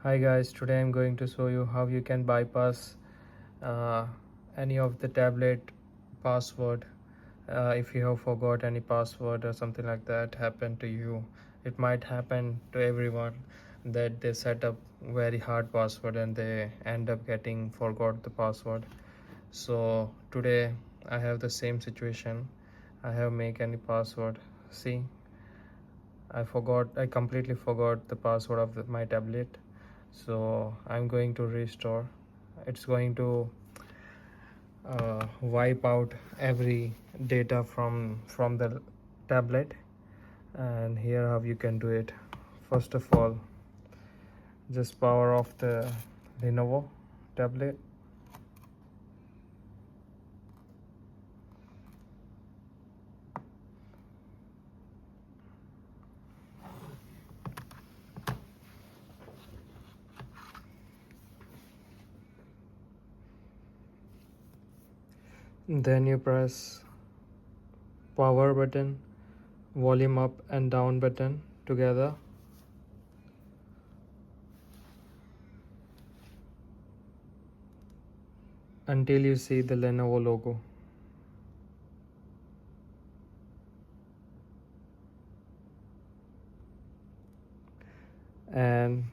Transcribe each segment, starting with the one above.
Hi guys, today I'm going to show you how you can bypass uh, any of the tablet password. If you have forgot any password or something like that happened to you, it might happen to everyone that they set up very hard password and they end up getting forgot the password. So today I have the same situation. I have make any password. See, I completely forgot the password of my tablet. So I'm going to restore. It's going to wipe out every data from the tablet. And here how you can do it. First of all, just power off the Lenovo tablet. Then you press power button, volume up and down button together. Until you see the Lenovo logo. And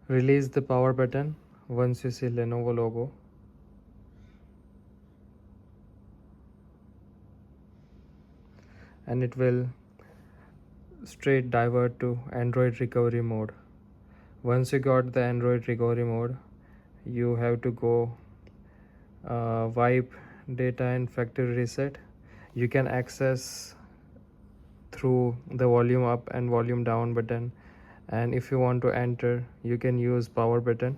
release the power button once you see Lenovo logo. And it will straight divert to Android recovery mode. Once you got the Android recovery mode, you have to go wipe data and factory reset. You can access through the volume up and volume down button, and if you want to enter you can use power button.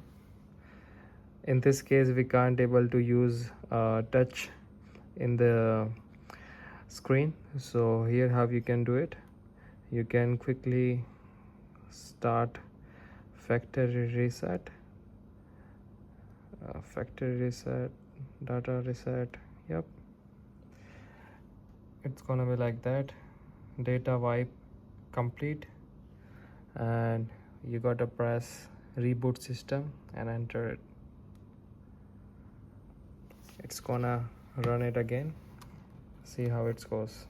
In this case we can't able to use touch in the screen, so here how you can do it. You can quickly start factory reset, data reset. Yep, it's gonna be like that. Data wipe complete, and you gotta press reboot system and enter it. It's gonna run it again. See how it goes.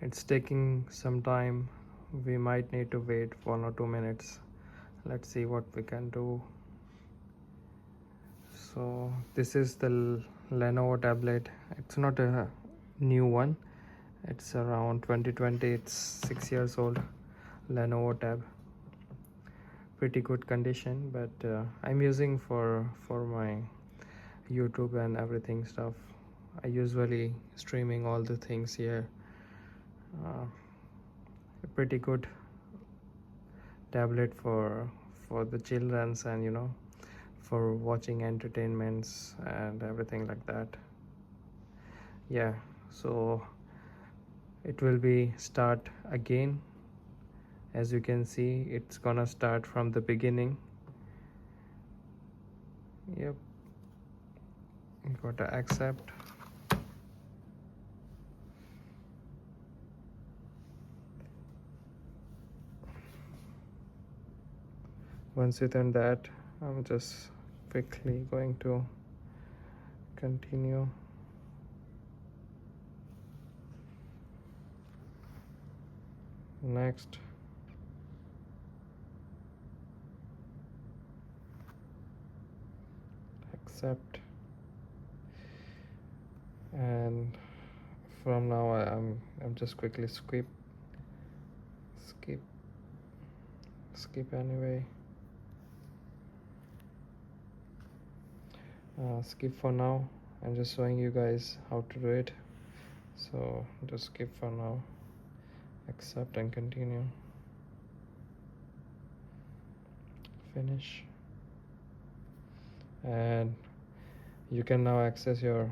It's taking some time. We might need to wait 1 or 2 minutes. Let's see what we can do. So this is the Lenovo tablet. It's not a new one. It's around 2020. It's 6 years old. Lenovo tab. Pretty good condition, but I'm using for my YouTube and everything stuff. I usually streaming all the things here. A pretty good tablet for the childrens, and for watching entertainments and everything like that. Yeah, so it will be start again. As you can see, it's gonna start from the beginning. Yep, you gotta accept. Once you done that, I'm just quickly going to continue. Next. Accept. And from now I'm just quickly skip anyway. Skip for now. I'm just showing you guys how to do it. So just skip for now, accept and continue, finish, and you can now access your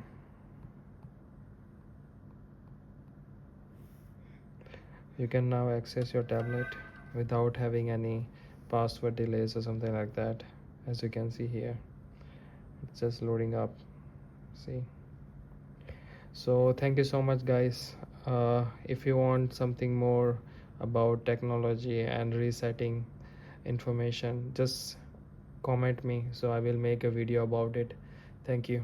tablet without having any password delays or something like that. As you can see here, it's just loading up. See, so thank you so much guys. If you want something more about technology and resetting information, just comment me, so I will make a video about it. Thank you.